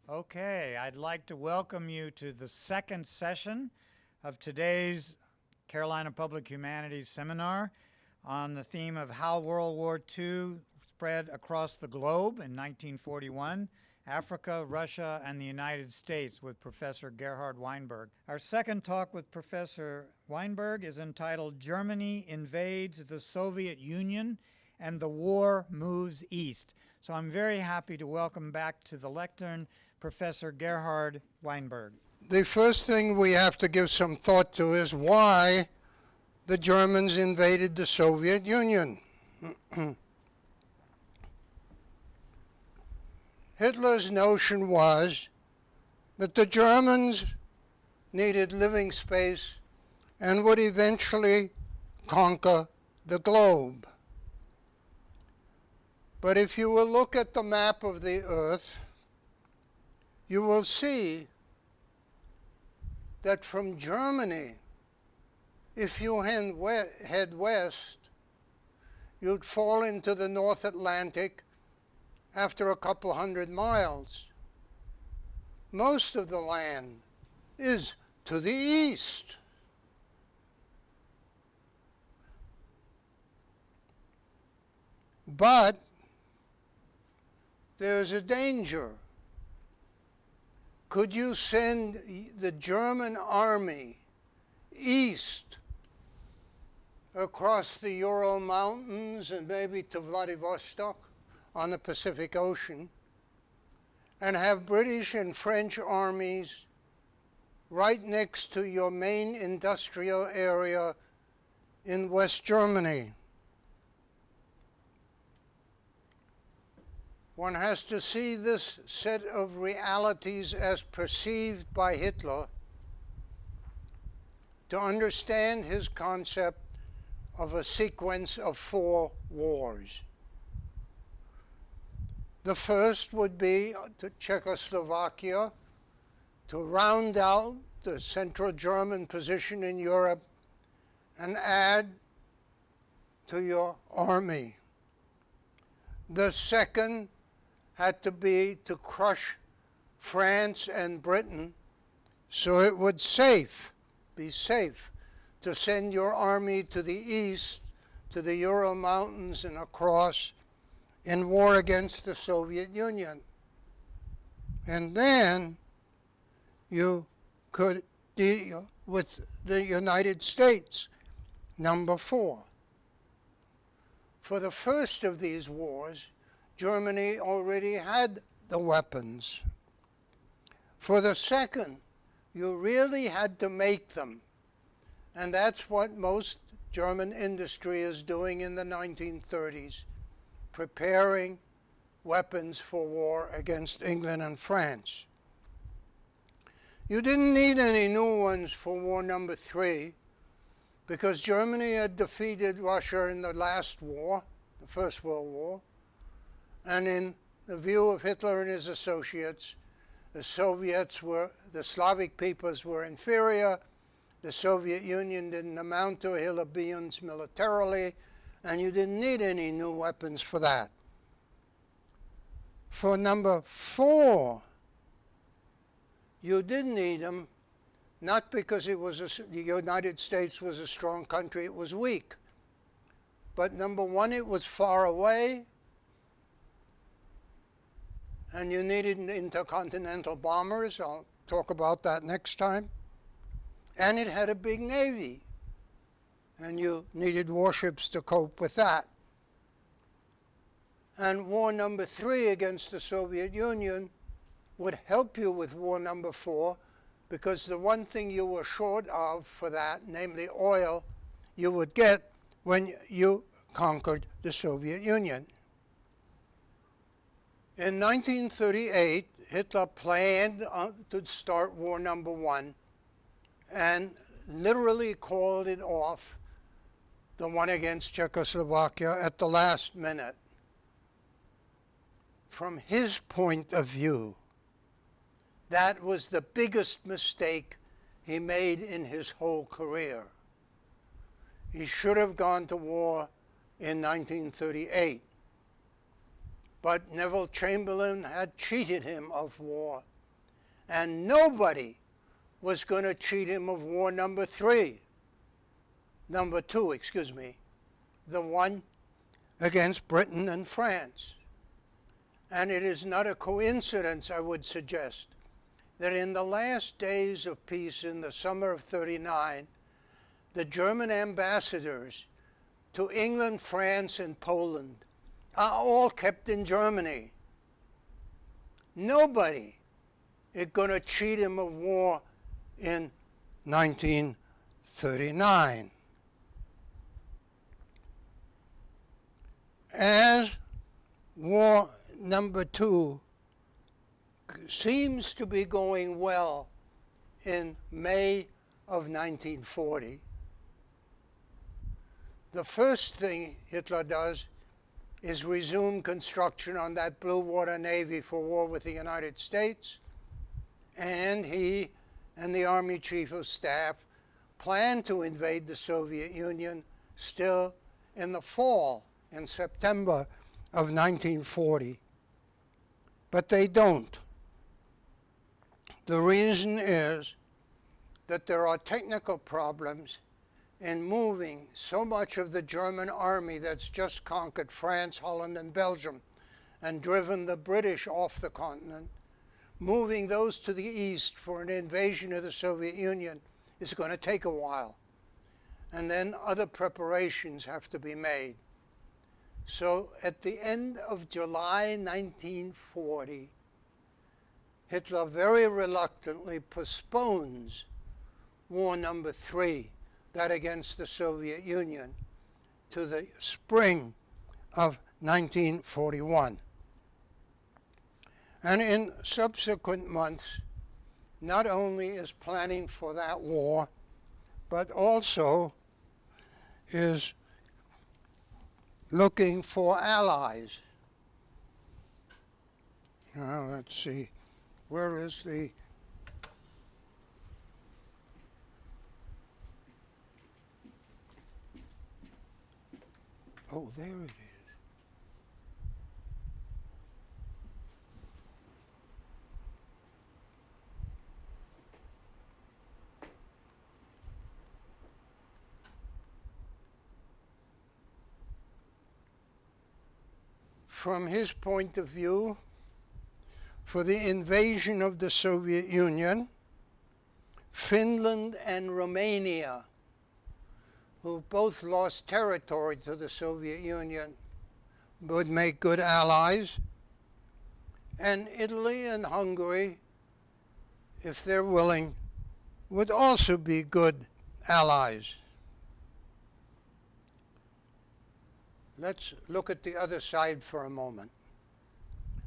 Okay, I'd like to welcome you to the second session of today's Carolina Public Humanities Seminar on the theme of how World War II spread across the globe in 1941, Africa, Russia, and the United States with Professor Gerhard Weinberg. Our second talk with Professor Weinberg is entitled Germany Invades the Soviet Union and the War Moves East. So I'm very happy to welcome back to the lectern Professor Gerhard Weinberg. The first thing we have to give some thought to is why the Germans invaded the Soviet Union. Hitler's notion was that the Germans needed living space and would eventually conquer the globe. But if you will look at the map of the earth, you will see that from Germany, if you head west, you'd fall into the North Atlantic after a couple hundred miles. Most of the land is to the east. But there's a danger. Could you send the German army east across the Ural Mountains and maybe to Vladivostok on the Pacific Ocean and have British and French armies right next to your main industrial area in West Germany? One has to see this set of realities as perceived by Hitler to understand his concept of a sequence of 4 wars. The first would be to Czechoslovakia, to round out the Central German position in Europe and add to your army. The second had to be to crush France and Britain so it would be safe to send your army to the east, to the Ural Mountains and across in war against the Soviet Union. And then you could deal with the United States, number 4. For the first of these wars, Germany already had the weapons. For the second, you really had to make them. And that's what most German industry is doing in the 1930s, preparing weapons for war against England and France. You didn't need any new ones for war number 3, because Germany had defeated Russia in the last war, the First World War. And in the view of Hitler and his associates, the Slavic peoples were inferior, the Soviet Union didn't amount to a hill of beans militarily, and you didn't need any new weapons for that. For number 4, you did need them, not because the United States was a strong country, it was weak. But number 1, it was far away, and you needed intercontinental bombers. I'll talk about that next time. And it had a big navy, and you needed warships to cope with that. And war number 3 against the Soviet Union would help you with war number 4, because the one thing you were short of for that, namely oil, you would get when you conquered the Soviet Union. In 1938, Hitler planned to start war number 1 and literally called it off, the one against Czechoslovakia, at the last minute. From his point of view, that was the biggest mistake he made in his whole career. He should have gone to war in 1938. But Neville Chamberlain had cheated him of war And nobody was going to cheat him of war number two, the one against Britain and France. And it is not a coincidence, I would suggest, that in the last days of peace in the summer of '39, the German ambassadors to England, France, and Poland are all kept in Germany. Nobody is going to cheat him of war in 1939. As war number two seems to be going well in May of 1940, the first thing Hitler does is resume construction on that Blue Water Navy for war with the United States, and he and the Army Chief of Staff plan to invade the Soviet Union still in the fall, in September of 1940. But they don't. The reason is that there are technical problems in moving so much of the German army that's just conquered France, Holland, and Belgium and driven the British off the continent. Moving those to the east for an invasion of the Soviet Union is going to take a while. And then other preparations have to be made. So at the end of July 1940, Hitler very reluctantly postpones war number three, that against the Soviet Union, to the spring of 1941. And in subsequent months, not only is planning for that war, but also is looking for allies. Now, let's see, where is the... Oh, there it is. From his point of view, for the invasion of the Soviet Union, Finland and Romania, who both lost territory to the Soviet Union, would make good allies, and Italy and Hungary, if they're willing, would also be good allies. Let's look at the other side for a moment.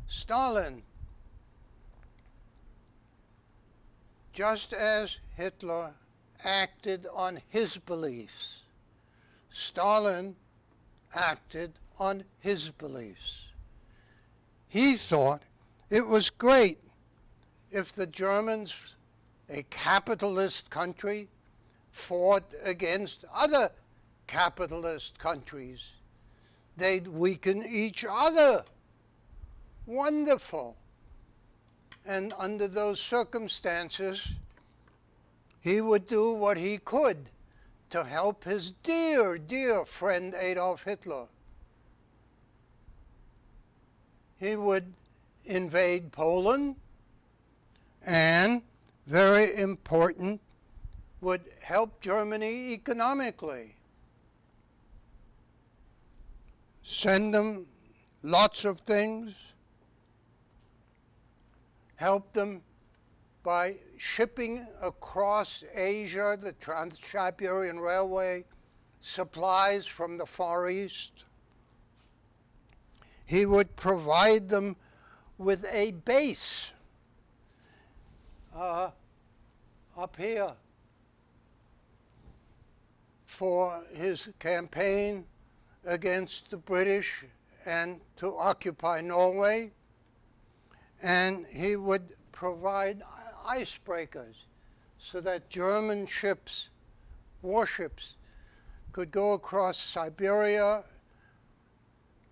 Stalin, just as Hitler acted on his beliefs, Stalin acted on his beliefs. He thought it was great if the Germans, a capitalist country, fought against other capitalist countries. They'd weaken each other. Wonderful. And under those circumstances, he would do what he could to help his dear, dear friend Adolf Hitler. He would invade Poland and, very important, would help Germany economically. Send them lots of things, help them by shipping across Asia, the Trans-Siberian Railway, supplies from the Far East. He would provide them with a base up here for his campaign against the British and to occupy Norway. And he would provide icebreakers so that German ships, warships, could go across Siberia,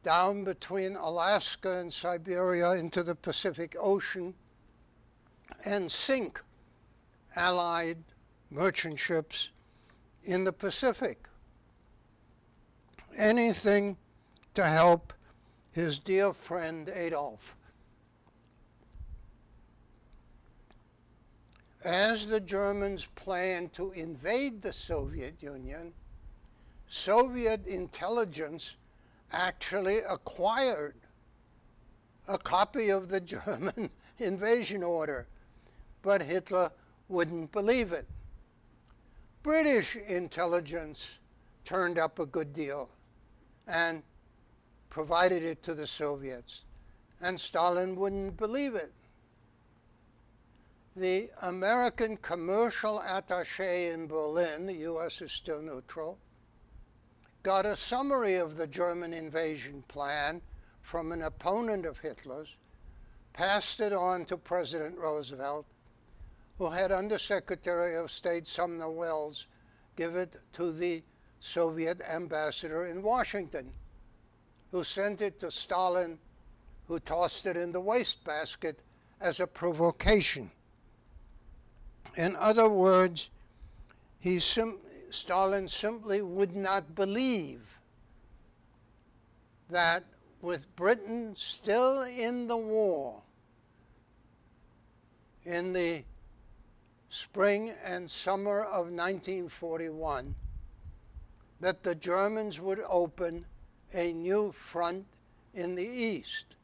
down between Alaska and Siberia into the Pacific Ocean, and sink Allied merchant ships in the Pacific. Anything to help his dear friend Adolf. As the Germans planned to invade the Soviet Union, Soviet intelligence actually acquired a copy of the German invasion order, but Hitler wouldn't believe it. British intelligence turned up a good deal and provided it to the Soviets, and Stalin wouldn't believe it. The American commercial attaché in Berlin, the U.S. is still neutral, got a summary of the German invasion plan from an opponent of Hitler's, passed it on to President Roosevelt, who had Undersecretary of State Sumner Welles give it to the Soviet ambassador in Washington, who sent it to Stalin, who tossed it in the wastebasket as a provocation. In other words, Stalin simply would not believe that with Britain still in the war in the spring and summer of 1941, that the Germans would open a new front in the East.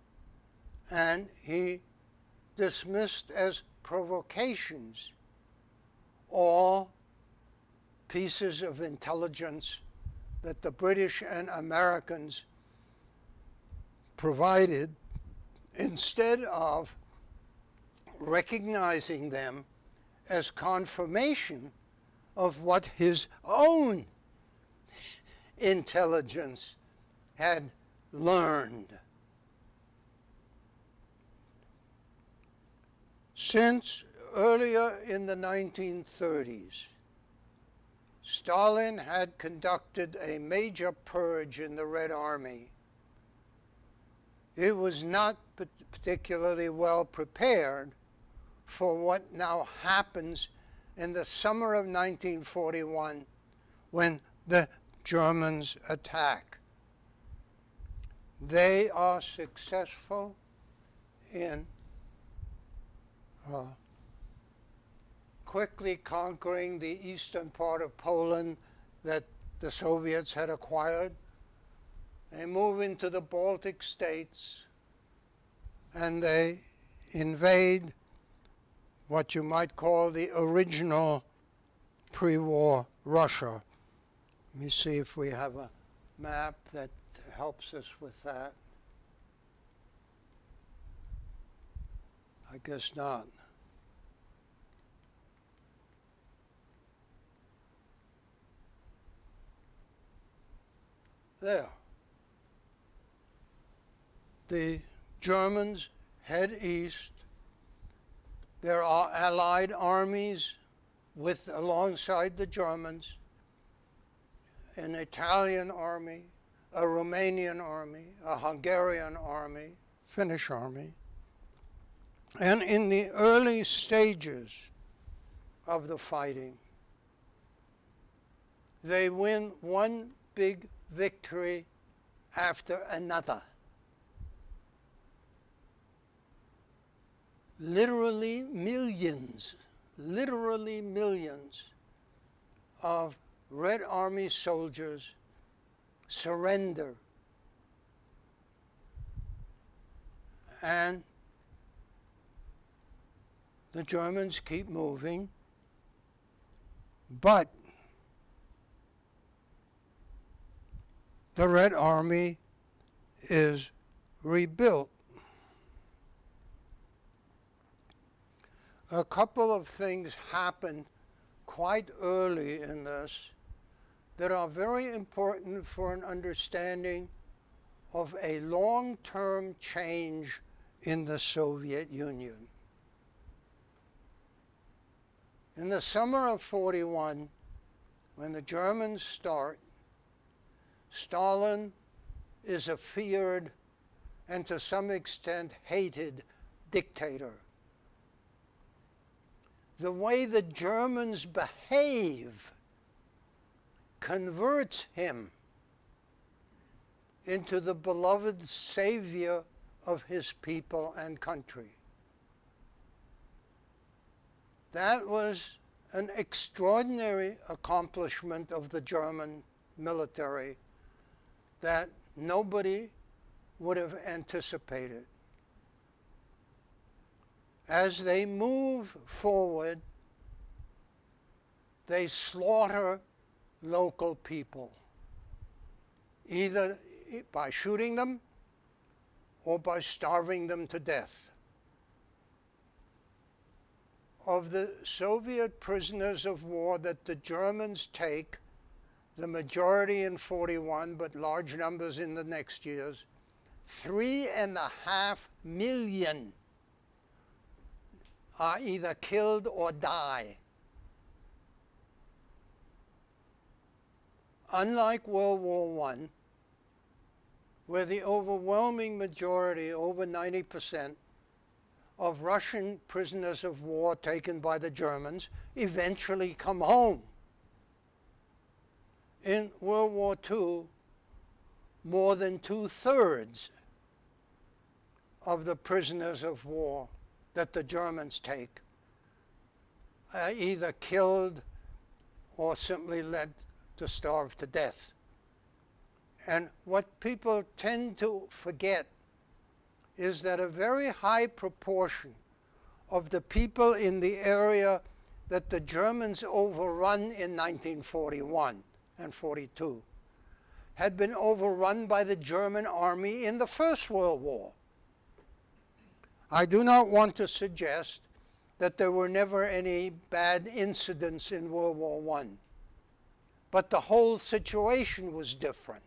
And he dismissed as provocations all pieces of intelligence that the British and Americans provided, instead of recognizing them as confirmation of what his own intelligence had learned. Since earlier in the 1930s, Stalin had conducted a major purge in the Red Army. It was not particularly well prepared for what now happens in the summer of 1941 when the Germans attack. They are successful in quickly conquering the eastern part of Poland that the Soviets had acquired. They move into the Baltic states and they invade what you might call the original pre-war Russia. Let me see if we have a map that helps us with that. I guess not. There. The Germans head east. There are Allied armies alongside the Germans, an Italian army, a Romanian army, a Hungarian army, Finnish army. And in the early stages of the fighting, they win one big victory after another. Literally millions of Red Army soldiers surrender. And the Germans keep moving, but the Red Army is rebuilt. A couple of things happened quite early in this that are very important for an understanding of a long-term change in the Soviet Union. In the summer of 41, when the Germans start, Stalin is a feared and to some extent hated dictator. the way the Germans behave converts him into the beloved savior of his people and country. That was an extraordinary accomplishment of the German military that nobody would have anticipated. As they move forward, they slaughter local people, either by shooting them or by starving them to death. Of the Soviet prisoners of war that the Germans take, the majority in 41, but large numbers in the next years, 3.5 million are either killed or die. Unlike World War I, where the overwhelming majority, over 90%, of Russian prisoners of war taken by the Germans eventually come home. In World War II, more than 2/3 of the prisoners of war that the Germans take are either killed or simply led to starve to death. And what people tend to forget is that a very high proportion of the people in the area that the Germans overrun in 1941 and 42 had been overrun by the German army in the First World War. I do not want to suggest that there were never any bad incidents in World War I, but the whole situation was different.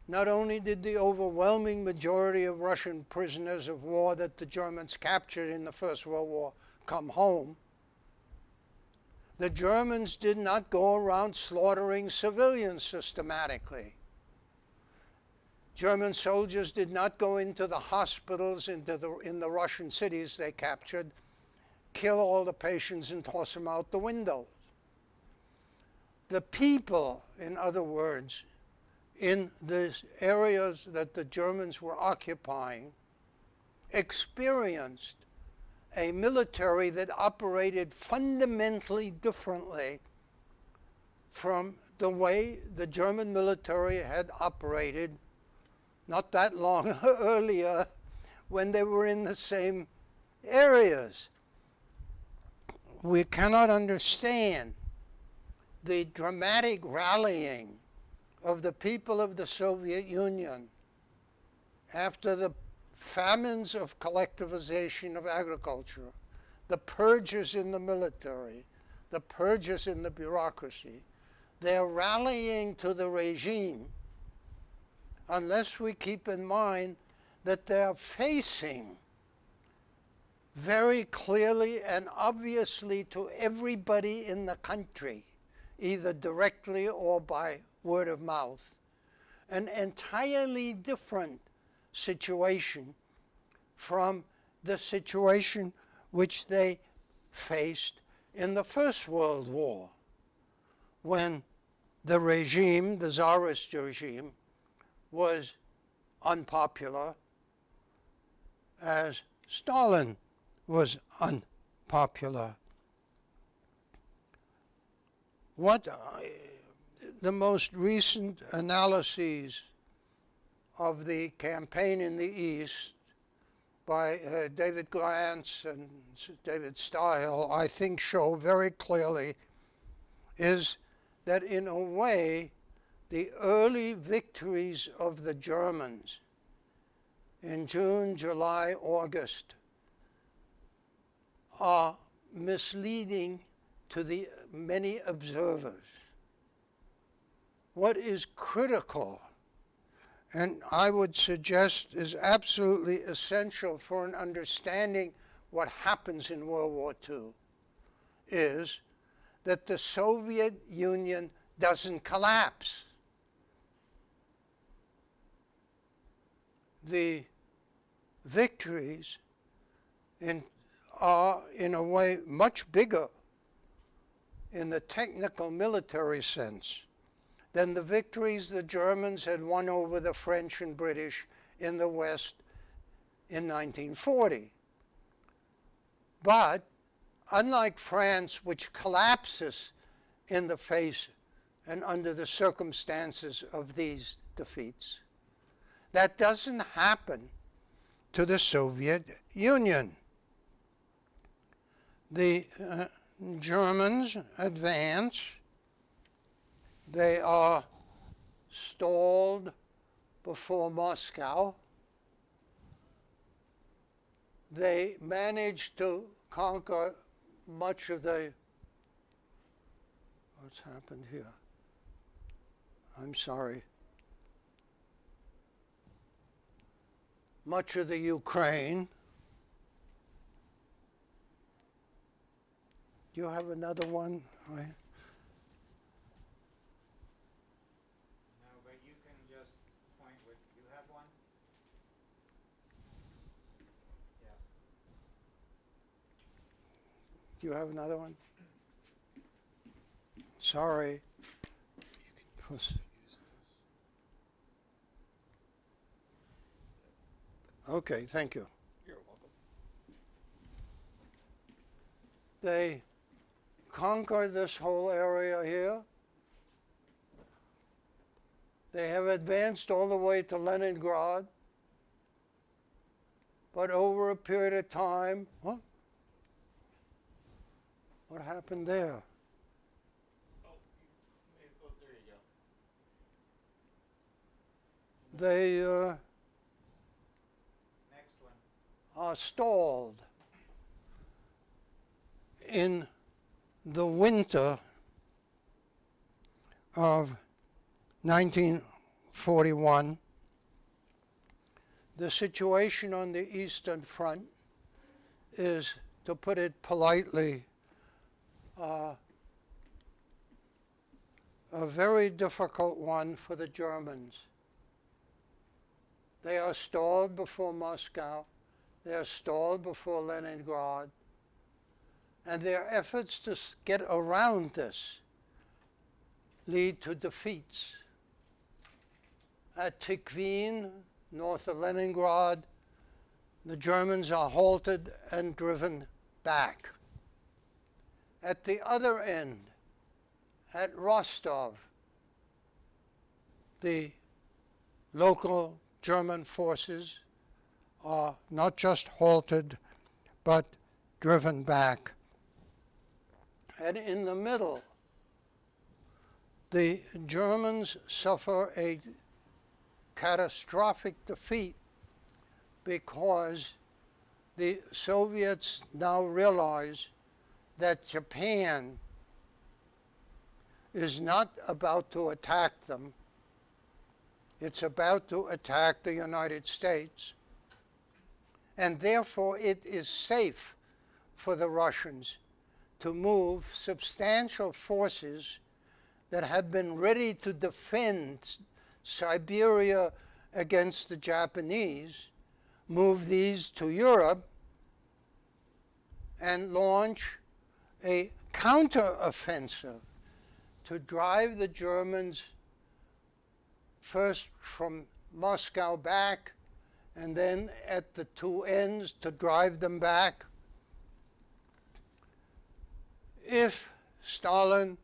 Not only did the overwhelming majority of Russian prisoners of war that the Germans captured in the First World War come home, the Germans did not go around slaughtering civilians systematically. German soldiers did not go into the hospitals in the Russian cities they captured, kill all the patients and toss them out the windows. The people, in other words, in the areas that the Germans were occupying, experienced a military that operated fundamentally differently from the way the German military had operated not that long earlier when they were in the same areas. We cannot understand the dramatic rallying of the people of the Soviet Union after the famines of collectivization of agriculture, the purges in the military, the purges in the bureaucracy. They're rallying to the regime unless we keep in mind that they're facing very clearly and obviously to everybody in the country, either directly or by word of mouth, an entirely different situation from the situation which they faced in the First World War, when the regime, the Tsarist regime, was unpopular, as Stalin was unpopular. What the most recent analyses of the campaign in the East by David Glantz and David Style, I think, show very clearly is that in a way, the early victories of the Germans in June, July, August are misleading to the many observers. What is critical, and I would suggest is absolutely essential for an understanding what happens in World War II, is that the Soviet Union doesn't collapse. The victories are in a way much bigger in the technical military sense than the victories the Germans had won over the French and British in the West in 1940. But unlike France, which collapses in the face and under the circumstances of these defeats, that doesn't happen to the Soviet Union. The Germans advance. They are stalled before Moscow. They manage to conquer much of the, what's happened here? I'm sorry. Much of the Ukraine. Do you have another one? No, but you can just point with, you have one? Yeah. Do you have another one? Sorry. Okay, thank you. You're welcome. They conquer this whole area here. They have advanced all the way to Leningrad. But over a period of time, what happened there? Oh, there you go. They Next one. are stalled in the winter of 1941. The situation on the Eastern Front is, to put it politely, a very difficult one for the Germans. They are stalled before Moscow. They are stalled before Leningrad. And their efforts to get around this lead to defeats. At Tikhvin, north of Leningrad, the Germans are halted and driven back. At the other end, at Rostov, the local German forces are not just halted, but driven back. And in the middle, the Germans suffer a catastrophic defeat because the Soviets now realize that Japan is not about to attack them. It's about to attack the United States. And therefore, it is safe for the Russians to move substantial forces that have been ready to defend Siberia against the Japanese, move these to Europe, and launch a counter-offensive to drive the Germans first from Moscow back, and then at the two ends to drive them back. If Stalin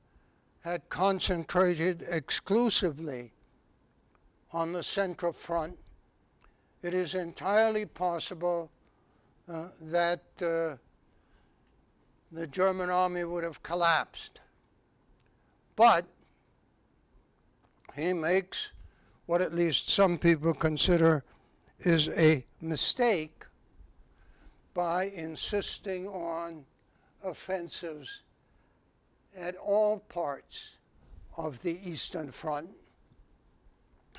had concentrated exclusively on the Central Front, it is entirely possible that the German army would have collapsed. But he makes what at least some people consider is a mistake by insisting on offensives at all parts of the Eastern Front.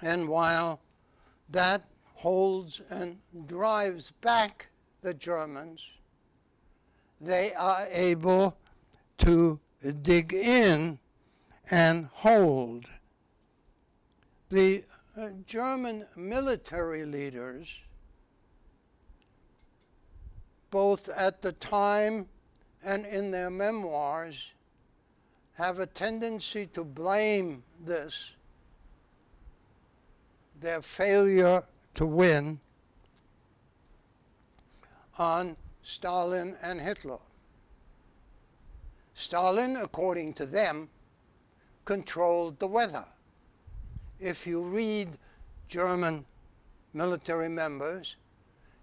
And while that holds and drives back the Germans, they are able to dig in and hold. The German military leaders both at the time and in their memoirs, have a tendency to blame this, their failure to win, on Stalin and Hitler. Stalin, according to them, controlled the weather. If you read German military members,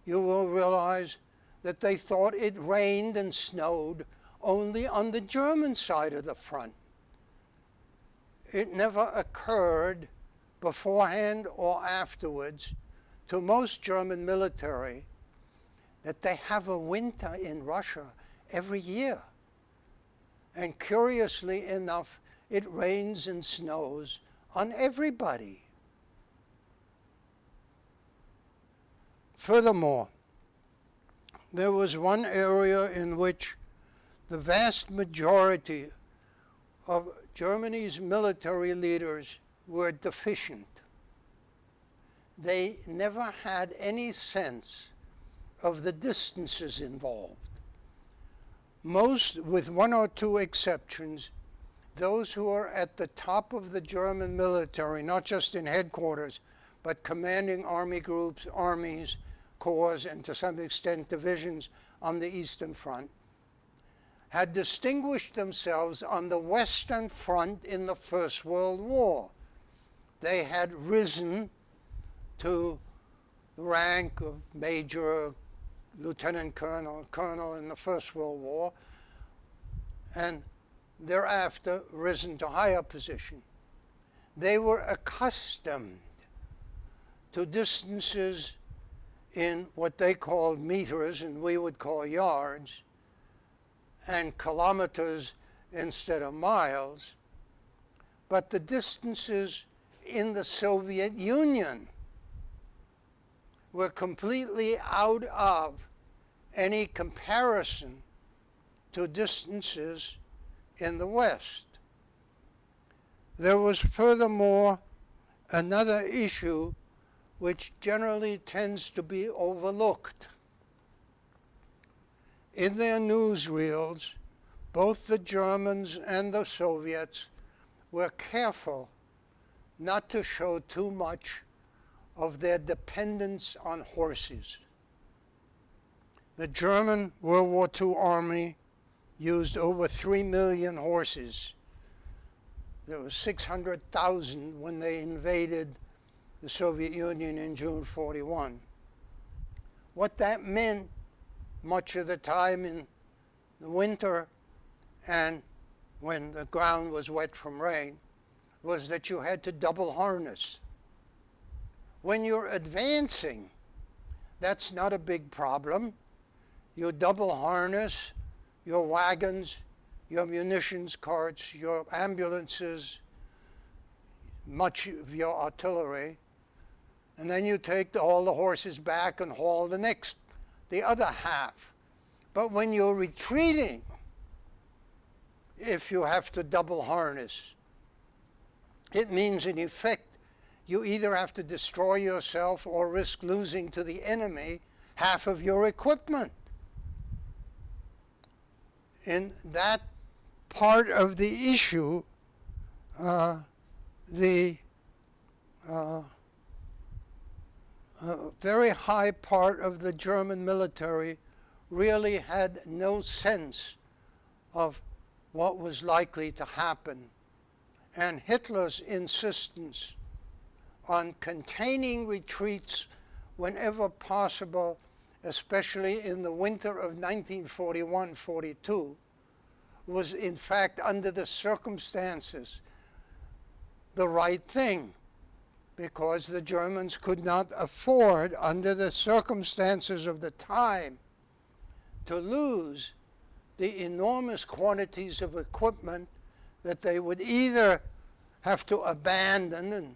you will realize that they thought it rained and snowed only on the German side of the front. It never occurred beforehand or afterwards to most German military that they have a winter in Russia every year. And curiously enough, it rains and snows on everybody. Furthermore, there was one area in which the vast majority of Germany's military leaders were deficient. They never had any sense of the distances involved. Most, with one or two exceptions, those who are at the top of the German military, not just in headquarters, but commanding army groups, armies, corps, and to some extent divisions on the Eastern Front, had distinguished themselves on the Western Front in the First World War. They had risen to the rank of major, lieutenant colonel, colonel in the First World War, and thereafter risen to higher position. They were accustomed to distances in what they called meters and we would call yards, and kilometers instead of miles, but the distances in the Soviet Union were completely out of any comparison to distances in the West. There was furthermore another issue which generally tends to be overlooked. In their newsreels, both the Germans and the Soviets were careful not to show too much of their dependence on horses. The German World War II Army used over 3 million horses. There were 600,000 when they invaded the Soviet Union in June 41. What that meant much of the time in the winter and when the ground was wet from rain was that you had to double harness. When you're advancing, that's not a big problem. You double harness your wagons, your munitions carts, your ambulances, much of your artillery, and then you take all the horses back and haul the other half. But when you're retreating, if you have to double harness, it means in effect you either have to destroy yourself or risk losing to the enemy half of your equipment. In that part of the issue, the very high part of the German military really had no sense of what was likely to happen. And Hitler's insistence on containing retreats whenever possible, especially in the winter of 1941-42, was in fact, under the circumstances, the right thing, because the Germans could not afford, under the circumstances of the time, to lose the enormous quantities of equipment that they would either have to abandon and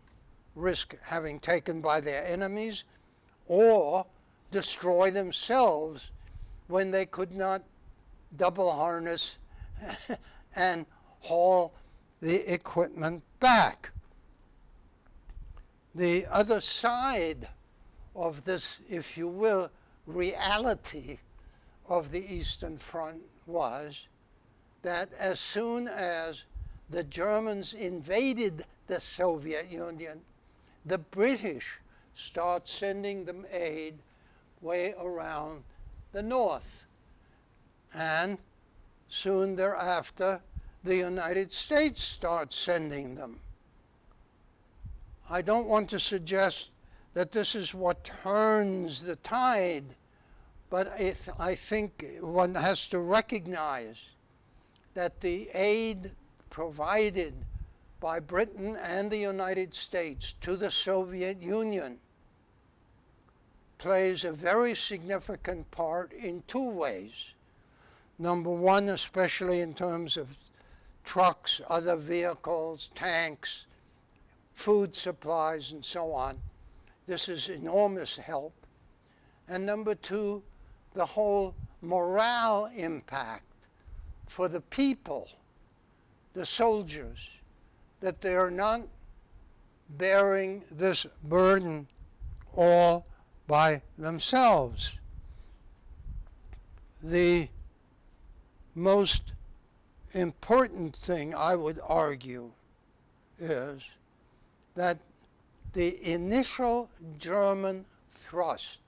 risk having taken by their enemies, or destroy themselves when they could not double harness and haul the equipment back. The other side of this, if you will, reality of the Eastern Front was that as soon as the Germans invaded the Soviet Union, the British start sending them aid way around the north. And soon thereafter, the United States starts sending them. I don't want to suggest that this is what turns the tide, but I think one has to recognize that the aid provided by Britain and the United States to the Soviet Union plays a very significant part in two ways. Number one, especially in terms of trucks, other vehicles, tanks, food supplies, and so on. This is enormous help. And number two, the whole morale impact for the people, the soldiers, that they are not bearing this burden all by themselves. The most important thing, I would argue, is that the initial German thrust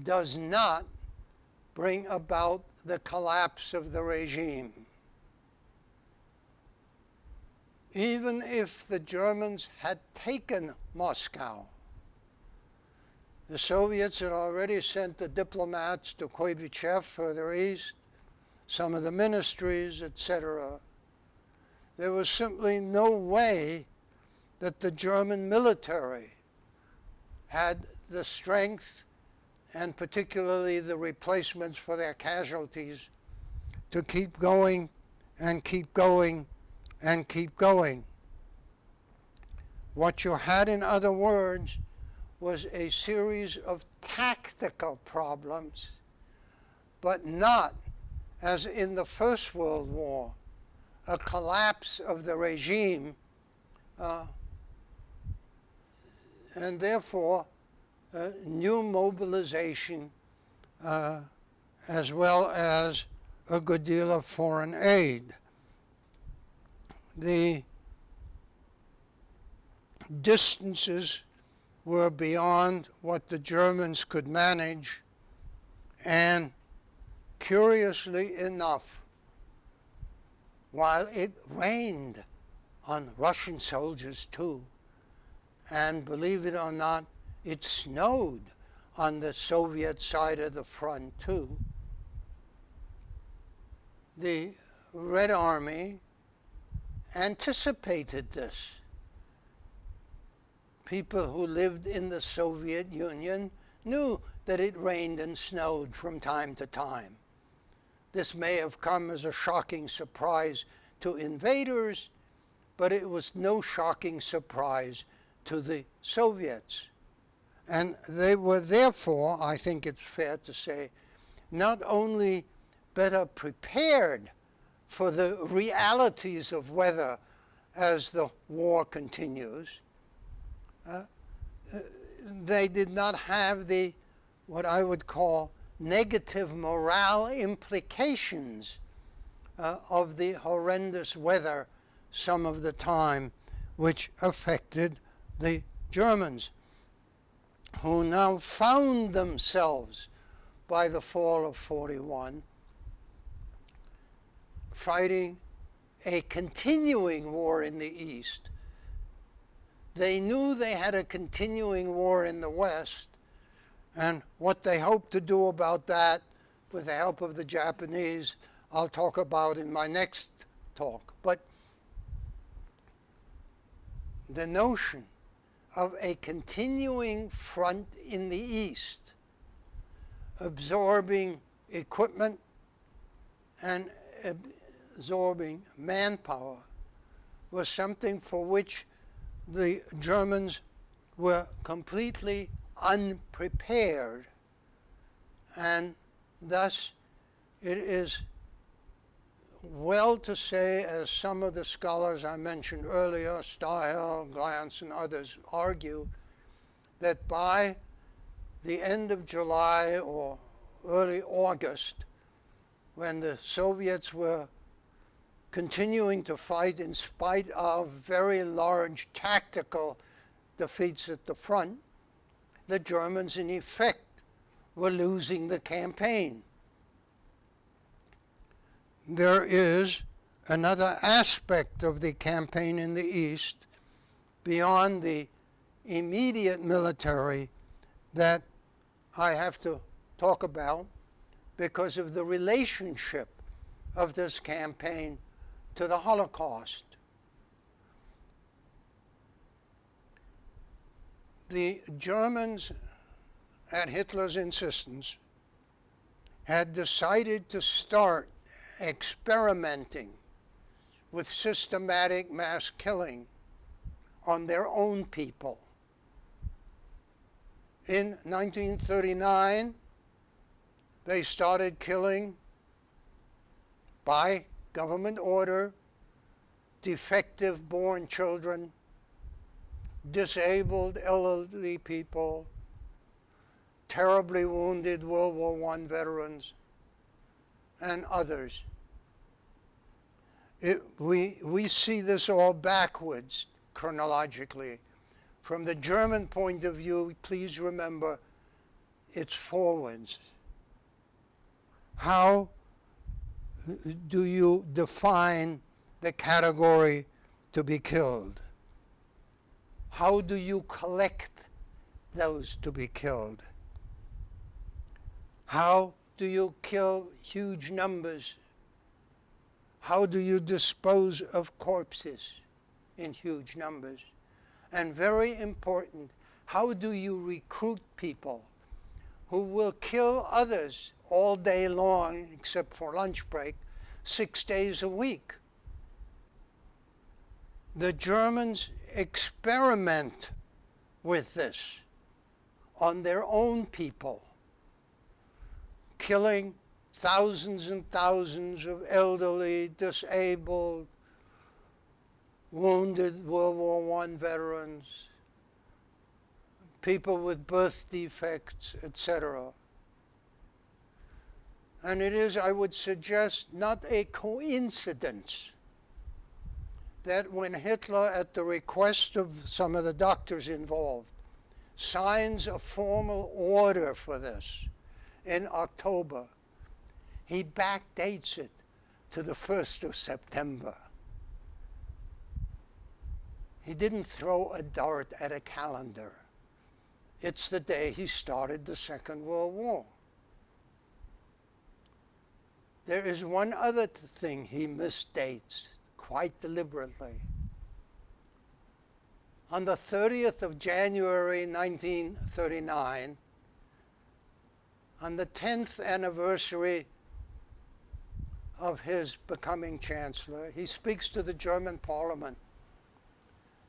does not bring about the collapse of the regime. Even if the Germans had taken Moscow, the Soviets had already sent the diplomats to Khrushchev further east, some of the ministries, etc. There was simply no way that the German military had the strength and particularly the replacements for their casualties to keep going and keep going and keep going. What you had, in other words, was a series of tactical problems, but not, as in the First World War, a collapse of the regime, and therefore new mobilization as well as a good deal of foreign aid. The distances were beyond what the Germans could manage, and curiously enough, while it rained on Russian soldiers too, and believe it or not, it snowed on the Soviet side of the front too, the Red Army anticipated this. People who lived in the Soviet Union knew that it rained and snowed from time to time. This may have come as a shocking surprise to invaders, but it was no shocking surprise to the Soviets. And they were therefore, I think it's fair to say, not only better prepared for the realities of weather as the war continues, they did not have the, what I would call, negative morale implications of the horrendous weather some of the time, which affected the Germans, who now found themselves, by the fall of 41, fighting a continuing war in the East. They knew they had a continuing war in the West, and what they hoped to do about that, with the help of the Japanese, I'll talk about in my next talk. But the notion of a continuing front in the East, absorbing equipment and absorbing manpower, was something for which the Germans were completely unprepared. And thus it is well to say, as some of the scholars I mentioned earlier, Stahl, Glantz, and others argue, that by the end of July or early August, when the Soviets were continuing to fight in spite of very large tactical defeats at the front, the Germans in effect were losing the campaign. There is another aspect of the campaign in the East beyond the immediate military that I have to talk about because of the relationship of this campaign to the Holocaust. The Germans, at Hitler's insistence, had decided to start experimenting with systematic mass killing on their own people. In 1939, they started killing, by government order, defective-born children, disabled elderly people, terribly wounded World War I veterans, and others. We see this all backwards chronologically. From the German point of view, please remember, it's forwards. How do you define the category to be killed? How do you collect those to be killed? How do you kill huge numbers? How do you dispose of corpses in huge numbers? And very important, how do you recruit people who will kill others all day long, except for lunch break, 6 days a week? The Germans experiment with this on their own people, killing thousands and thousands of elderly, disabled, wounded World War I veterans, people with birth defects, etc. And it is, I would suggest, not a coincidence that when Hitler, at the request of some of the doctors involved, signs a formal order for this in October, he backdates it to the 1st of September. He didn't throw a dart at a calendar. It's the day he started the Second World War. There is one other thing he misdates quite deliberately. On the 30th of January 1939, on the 10th anniversary of his becoming chancellor, he speaks to the German parliament,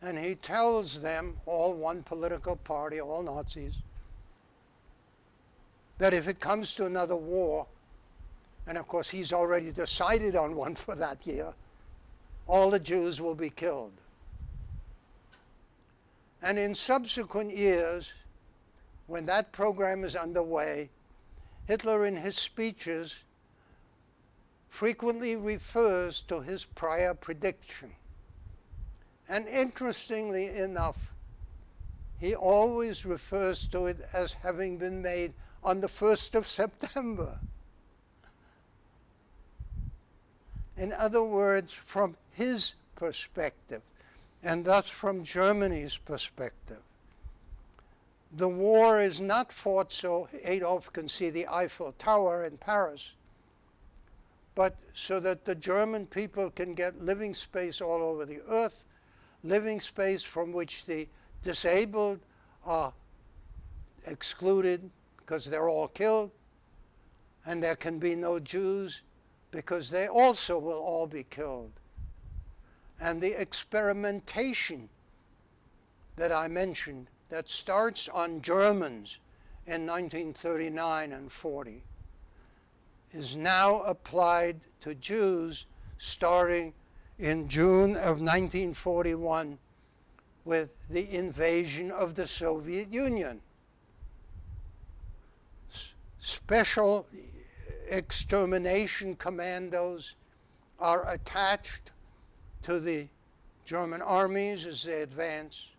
and he tells them, all one political party, all Nazis, that if it comes to another war, and of course he's already decided on one for that year, all the Jews will be killed. And in subsequent years, when that program is underway, Hitler in his speeches frequently refers to his prior prediction. And interestingly enough, he always refers to it as having been made on the 1st of September. In other words, from his perspective, and thus from Germany's perspective, the war is not fought so Adolf can see the Eiffel Tower in Paris, but so that the German people can get living space all over the earth, living space from which the disabled are excluded because they're all killed, and there can be no Jews because they also will all be killed. And the experimentation that I mentioned that starts on Germans in 1939 and 40 is now applied to Jews starting in June of 1941 with the invasion of the Soviet Union. special extermination commandos are attached to the German armies as they advance.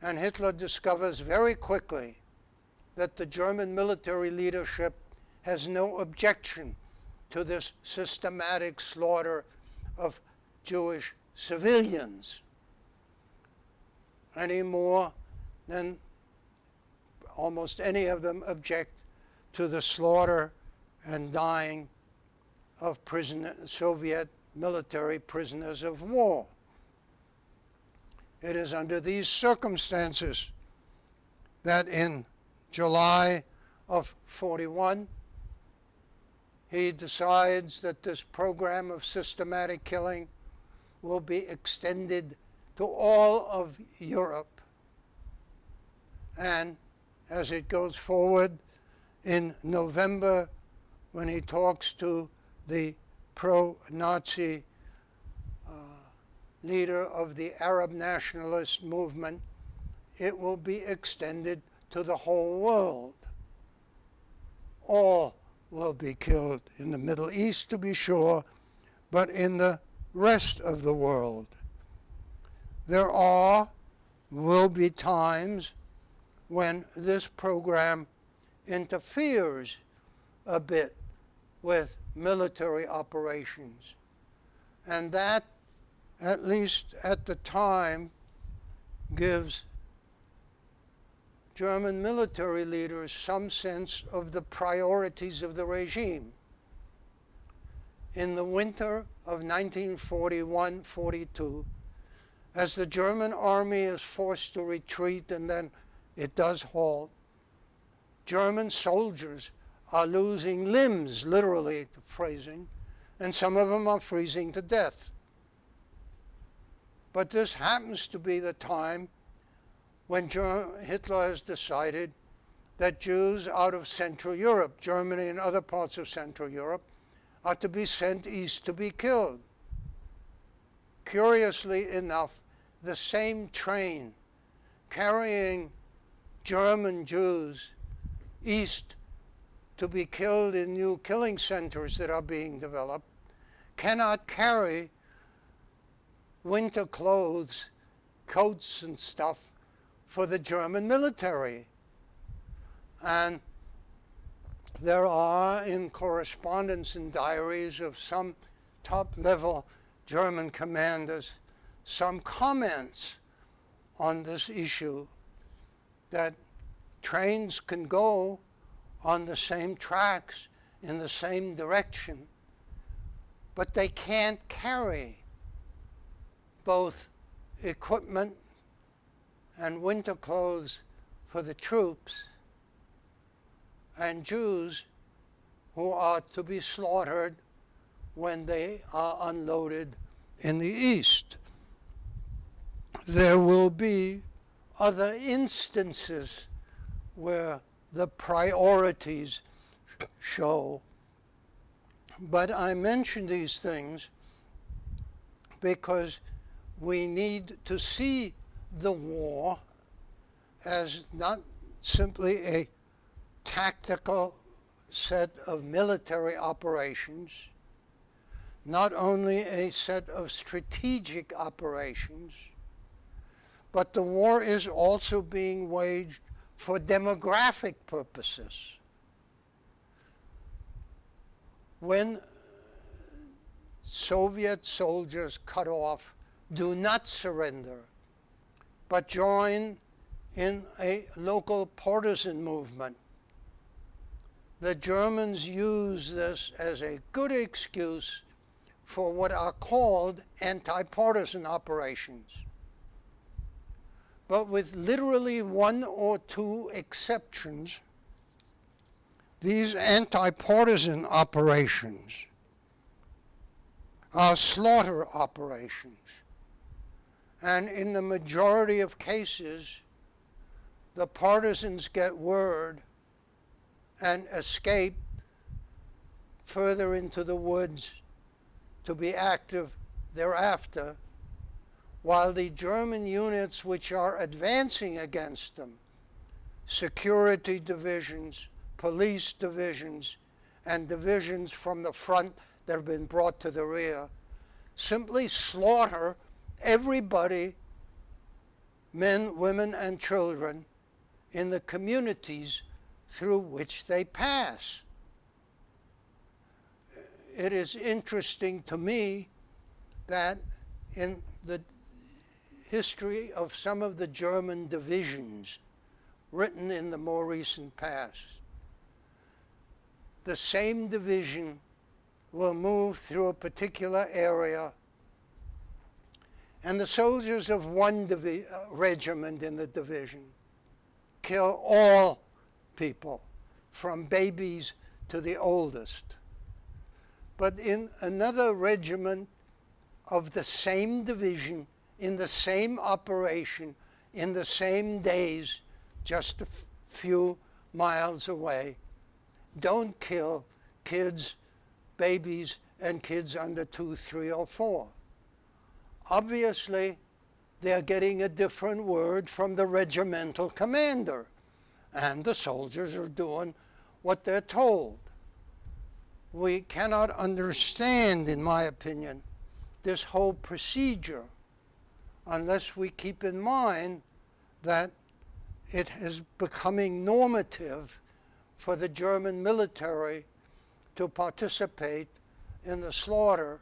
And Hitler discovers very quickly that the German military leadership has no objection to this systematic slaughter of Jewish civilians any more than almost any of them object to the slaughter and dying of Soviet military prisoners of war. It is under these circumstances that in July of 41, he decides that this program of systematic killing will be extended to all of Europe. And as it goes forward in November, when he talks to the pro-Nazi leader of the Arab nationalist movement, it will be extended to the whole world. All will be killed in the Middle East, to be sure, but in the rest of the world. There will be times when this program interferes a bit with military operations. And that, at least at the time, gives German military leaders some sense of the priorities of the regime. In the winter of 1941-42, as the German army is forced to retreat and then it does halt, German soldiers are losing limbs, literally the phrasing, and some of them are freezing to death. But this happens to be the time when Hitler has decided that Jews out of Central Europe, Germany and other parts of Central Europe, are to be sent east to be killed. Curiously enough, the same train carrying German Jews east to be killed in new killing centers that are being developed cannot carry winter clothes, coats and stuff for the German military. And there are in correspondence and diaries of some top-level German commanders some comments on this issue, that trains can go on the same tracks in the same direction, but they can't carry both equipment and winter clothes for the troops and Jews who are to be slaughtered when they are unloaded in the east. There will be other instances where the priorities show, but I mention these things because we need to see the war as not simply a tactical set of military operations, not only a set of strategic operations, but the war is also being waged for demographic purposes. When Soviet soldiers cut off, do not surrender, but join in a local partisan movement, the Germans use this as a good excuse for what are called anti-partisan operations. But with literally one or two exceptions, these anti-partisan operations are slaughter operations. And in the majority of cases, the partisans get word and escape further into the woods to be active thereafter, while the German units which are advancing against them, security divisions, police divisions and divisions from the front that have been brought to the rear, simply slaughter everybody, men, women, and children, in the communities through which they pass. It is interesting to me that in the history of some of the German divisions written in the more recent past, the same division will move through a particular area, and the soldiers of one regiment in the division kill all people, from babies to the oldest. But in another regiment of the same division, in the same operation, in the same days, just a few miles away, don't kill kids, babies, and kids under 2, 3, or 4. Obviously, they're getting a different word from the regimental commander, and the soldiers are doing what they're told. We cannot understand, in my opinion, this whole procedure unless we keep in mind that it is becoming normative for the German military to participate in the slaughter.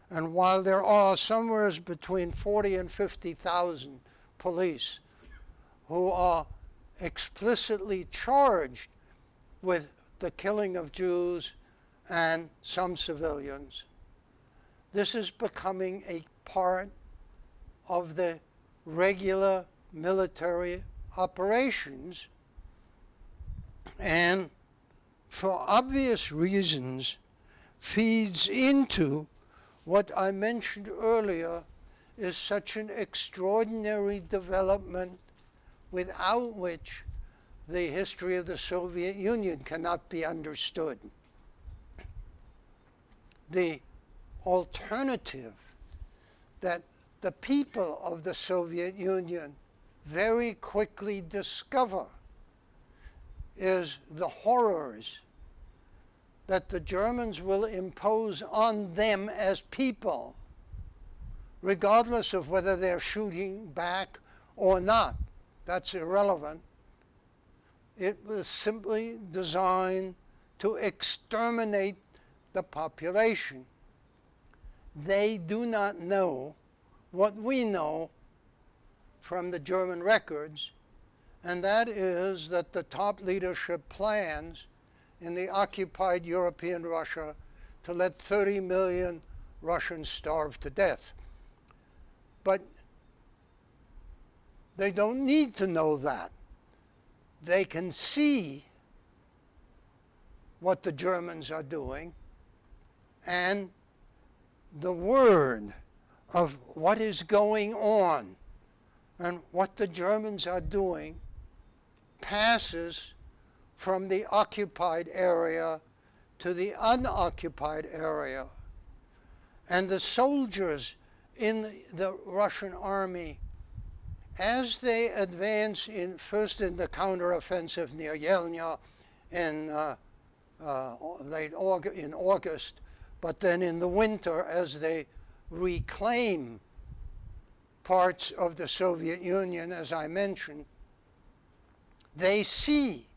And while there are somewhere between 40 and 50,000 police who are explicitly charged with the killing of Jews and some civilians, this is becoming a part of the regular military operations, and for obvious reasons feeds into what I mentioned earlier is such an extraordinary development without which the history of the Soviet Union cannot be understood. The alternative that the people of the Soviet Union very quickly discover is the horrors that the Germans will impose on them as people, regardless of whether they're shooting back or not. That's irrelevant. It was simply designed to exterminate the population. They do not know what we know from the German records, and that is that the top leadership plans in the occupied European Russia to let 30 million Russians starve to death. But they don't need to know that. They can see what the Germans are doing, and the word of what is going on and what the Germans are doing passes from the occupied area to the unoccupied area. And the soldiers in the Russian army, as they advance first in the counteroffensive near Yelnya in in August, but then in the winter as they reclaim parts of the Soviet Union, as I mentioned, they see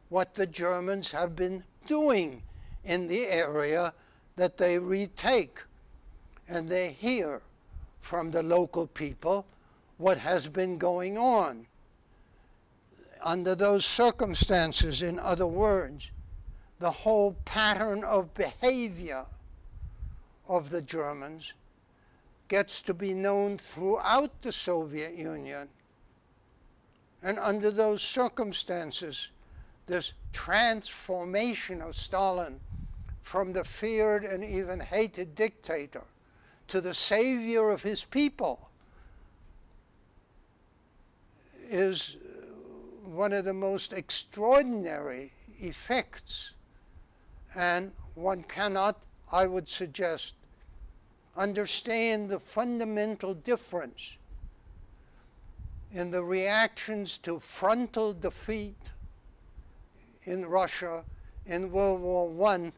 what the Germans have been doing in the area that they retake. And they hear from the local people what has been going on. Under those circumstances, in other words, the whole pattern of behavior of the Germans gets to be known throughout the Soviet Union. And under those circumstances, this transformation of Stalin from the feared and even hated dictator to the savior of his people is one of the most extraordinary effects. And one cannot, I would suggest, understand the fundamental difference in the reactions to frontal defeat in Russia in World War I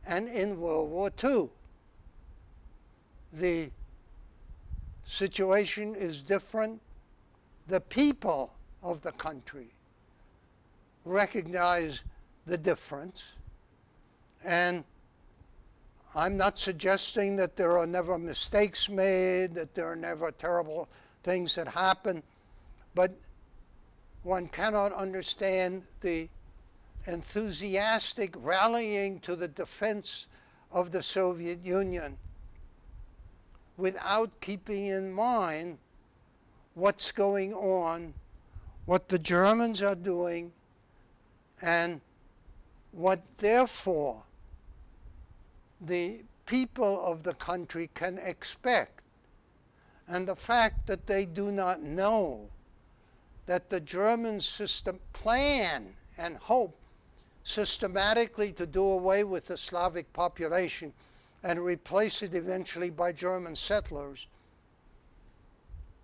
and in World War II. The situation is different. The people of the country recognize the difference. And I'm not suggesting that there are never mistakes made, that there are never terrible things that happen, but one cannot understand the enthusiastic rallying to the defense of the Soviet Union without keeping in mind what's going on, what the Germans are doing, and what therefore the people of the country can expect. And the fact that they do not know that the German system plan and hope systematically to do away with the Slavic population and replace it eventually by German settlers.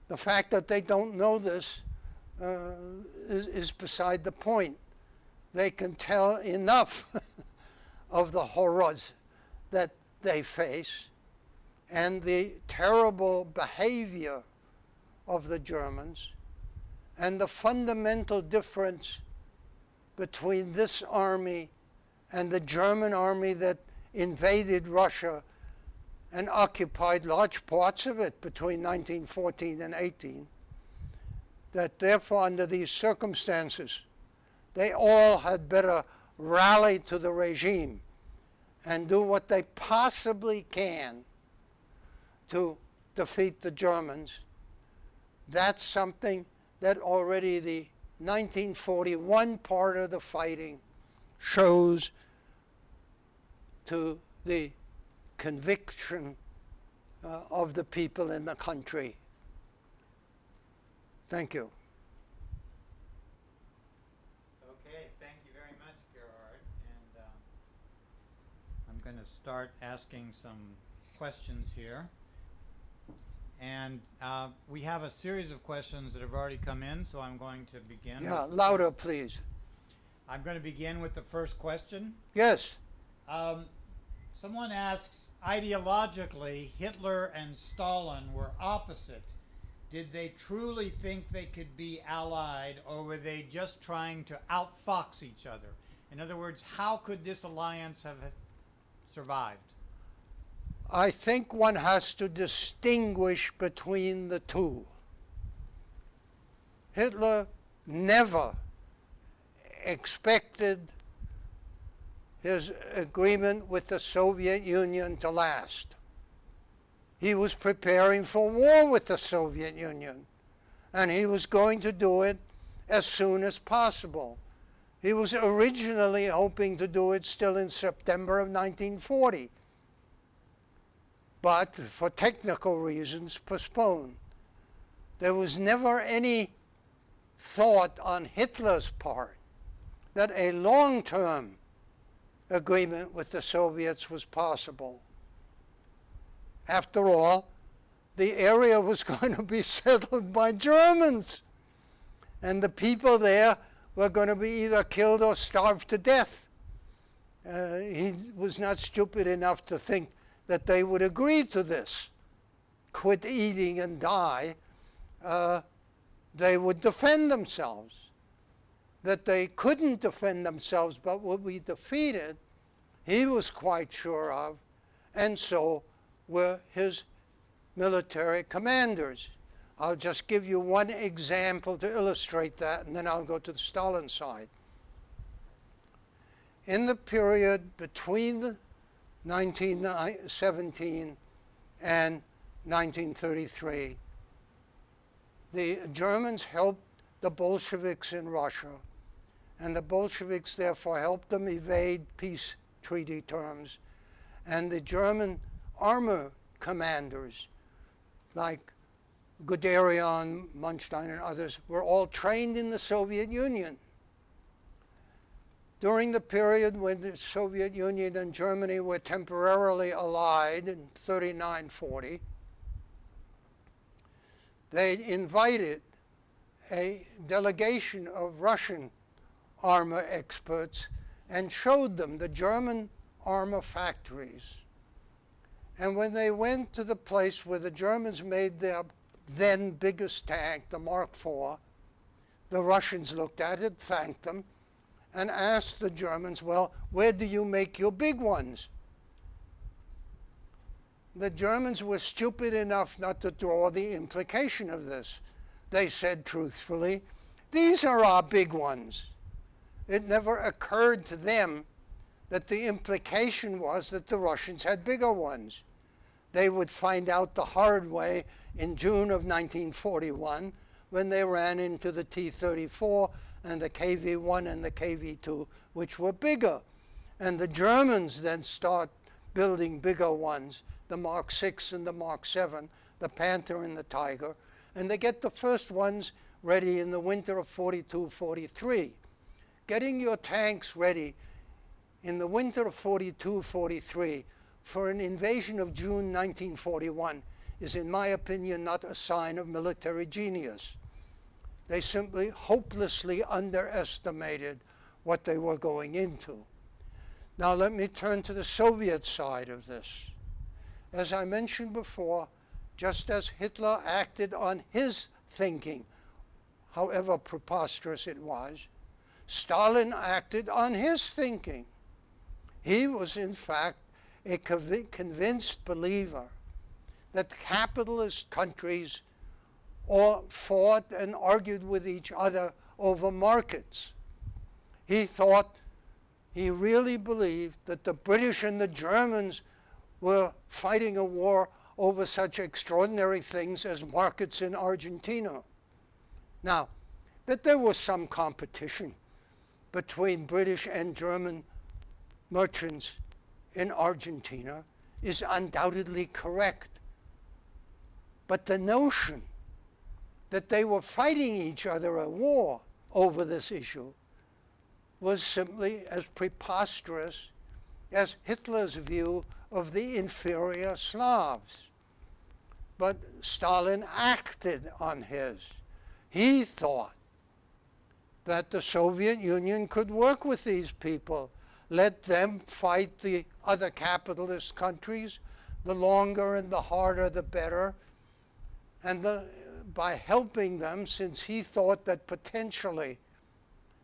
The fact that they don't know this is beside the point. They can tell enough of the horrors that they face and the terrible behavior of the Germans and the fundamental difference between this army and the German army that invaded Russia and occupied large parts of it between 1914 and 18, that therefore under these circumstances they all had better rally to the regime and do what they possibly can to defeat the Germans. That's something that already the 1941 part of the fighting shows to the conviction of the people in the country. Thank you. Okay, thank you very much, Gerhard. And I'm going to start asking some questions here. And we have a series of questions that have already come in, so I'm going to begin. Yeah, louder, please. I'm going to begin with the first question. Yes. Someone asks, ideologically, Hitler and Stalin were opposite. Did they truly think they could be allied, or were they just trying to outfox each other? In other words, how could this alliance have survived? I think one has to distinguish between the two. Hitler never expected his agreement with the Soviet Union to last. He was preparing for war with the Soviet Union, and he was going to do it as soon as possible. He was originally hoping to do it still in September of 1940, but for technical reasons postponed. There was never any thought on Hitler's part that a long-term agreement with the Soviets was possible. After all, the area was going to be settled by Germans, and the people there were going to be either killed or starved to death. He was not stupid enough to think that they would agree to this, quit eating and die. They would defend themselves. That they couldn't defend themselves but would be defeated, he was quite sure of, and so were his military commanders. I'll just give you one example to illustrate that, and then I'll go to the Stalin side. In the period between 1917 and 1933, the Germans helped the Bolsheviks in Russia, and the Bolsheviks therefore helped them evade peace treaty terms. And the German armor commanders, like Guderian, Manstein, and others, were all trained in the Soviet Union. During the period when the Soviet Union and Germany were temporarily allied in 39-40, they invited a delegation of Russian armor experts and showed them the German armor factories. And when they went to the place where the Germans made their then biggest tank, the Mark IV, the Russians looked at it, thanked them, and asked the Germans, well, where do you make your big ones? The Germans were stupid enough not to draw the implication of this. They said truthfully, these are our big ones. It never occurred to them that the implication was that the Russians had bigger ones. They would find out the hard way in June of 1941 when they ran into the T-34 and the KV-1 and the KV-2, which were bigger. And the Germans then start building bigger ones, the Mark VI and the Mark VII, the Panther and the Tiger, and they get the first ones ready in the winter of 42-43. Getting your tanks ready in the winter of 42-43 for an invasion of June 1941 is, in my opinion, not a sign of military genius. They simply hopelessly underestimated what they were going into. Now let me turn to the Soviet side of this. As I mentioned before, just as Hitler acted on his thinking, however preposterous it was, Stalin acted on his thinking. He was, in fact, a convinced believer that capitalist countries all fought and argued with each other over markets. He really believed that the British and the Germans were fighting a war over such extraordinary things as markets in Argentina. Now, that there was some competition between British and German merchants in Argentina is undoubtedly correct. But the notion that they were fighting each other a war over this issue was simply as preposterous as Hitler's view of the inferior Slavs. But Stalin acted on his. He thought that the Soviet Union could work with these people, let them fight the other capitalist countries, the longer and the harder the better, and by helping them, since he thought that potentially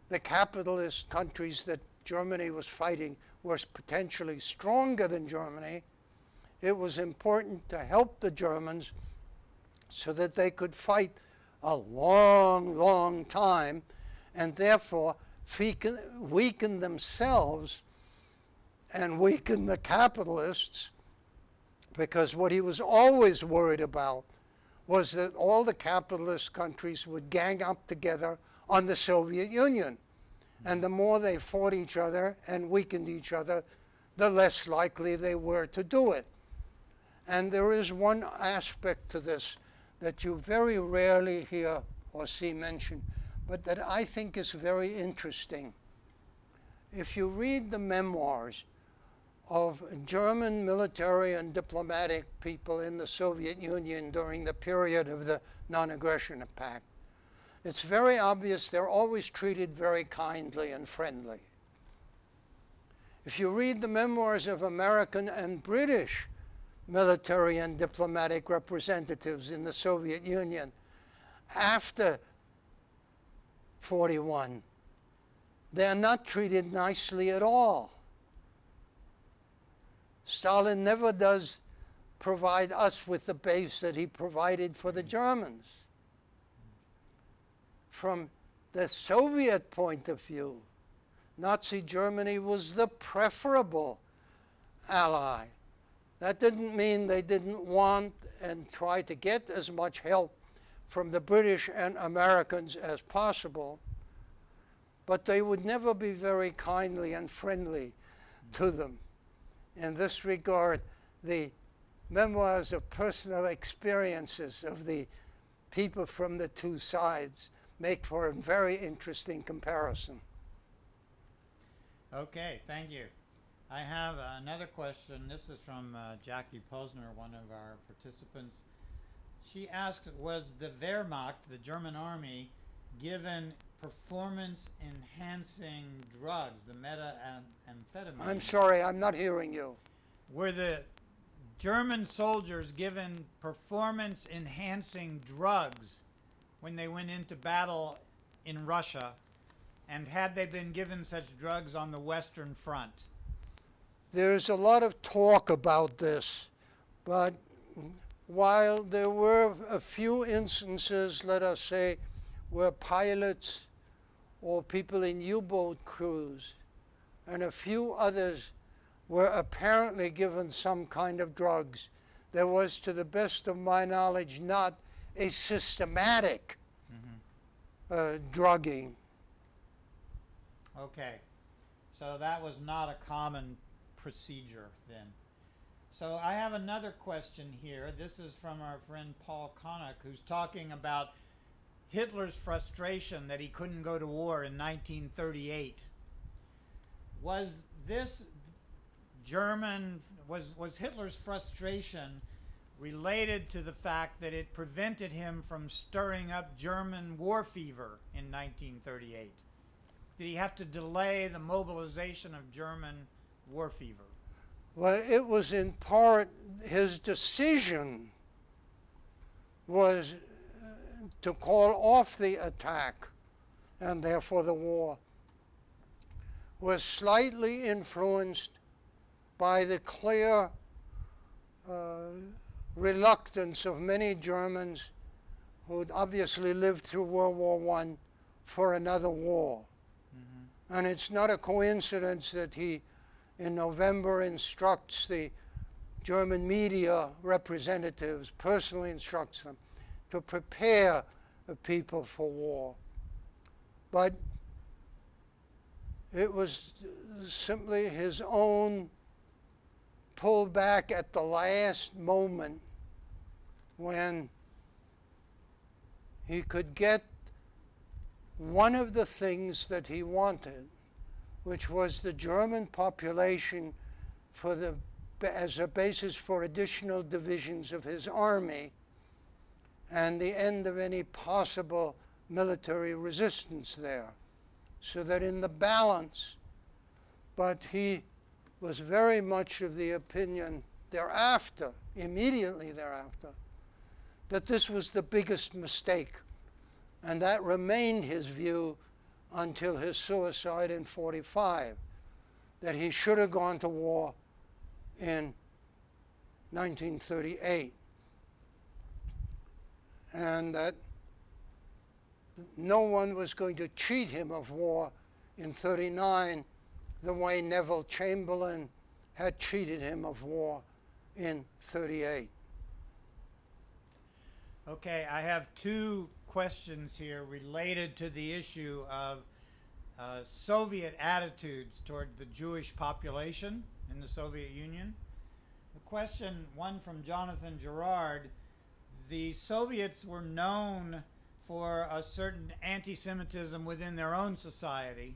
the capitalist countries that Germany was fighting were potentially stronger than Germany, it was important to help the Germans so that they could fight a long, long time and therefore weaken themselves and weaken the capitalists, because what he was always worried about was that all the capitalist countries would gang up together on the Soviet Union. And the more they fought each other and weakened each other, the less likely they were to do it. And there is one aspect to this that you very rarely hear or see mentioned, but that I think is very interesting. If you read the memoirs of German military and diplomatic people in the Soviet Union during the period of the Non-Aggression Pact, it's very obvious they're always treated very kindly and friendly. If you read the memoirs of American and British military and diplomatic representatives in the Soviet Union after 41, they're not treated nicely at all. Stalin never does provide us with the base that he provided for the Germans. From the Soviet point of view, Nazi Germany was the preferable ally. That didn't mean they didn't want and try to get as much help from the British and Americans as possible, but they would never be very kindly and friendly to them. In this regard, the memoirs of personal experiences of the people from the two sides make for a very interesting comparison. Okay, thank you. I have another question. This is from Jackie Posner, one of our participants. She asks, was the Wehrmacht, the German army, given performance-enhancing drugs, the methamphetamine. I'm sorry, I'm not hearing you. Were the German soldiers given performance-enhancing drugs when they went into battle in Russia? And had they been given such drugs on the Western Front? There's a lot of talk about this, but while there were a few instances, let us say, where pilots or people in U-boat crews and a few others were apparently given some kind of drugs, there was, to the best of my knowledge, not a systematic drugging. Okay, so that was not a common procedure then. So I have another question here. This is from our friend Paul Konik, who's talking about Hitler's frustration that he couldn't go to war in 1938. Was this was Hitler's frustration related to the fact that it prevented him from stirring up German war fever in 1938? Did he have to delay the mobilization of German war fever? Well, it was in part his decision was to call off the attack and therefore the war was slightly influenced by the clear reluctance of many Germans who'd obviously lived through World War I for another war. And it's not a coincidence that he, in November, instructs the German media representatives, personally instructs them, to prepare the people for war. But it was simply his own pullback at the last moment when he could get one of the things that he wanted, which was the German population as a basis for additional divisions of his army and the end of any possible military resistance there. So that in the balance, but he was very much of the opinion thereafter, immediately thereafter, that this was the biggest mistake. And that remained his view until his suicide in 1945, that he should have gone to war in 1938. And that no one was going to cheat him of war in 1939 the way Neville Chamberlain had cheated him of war in 1938. Okay, I have two questions here related to the issue of Soviet attitudes toward the Jewish population in the Soviet Union. The question, one from Jonathan Gerhard: the Soviets were known for a certain anti-Semitism within their own society.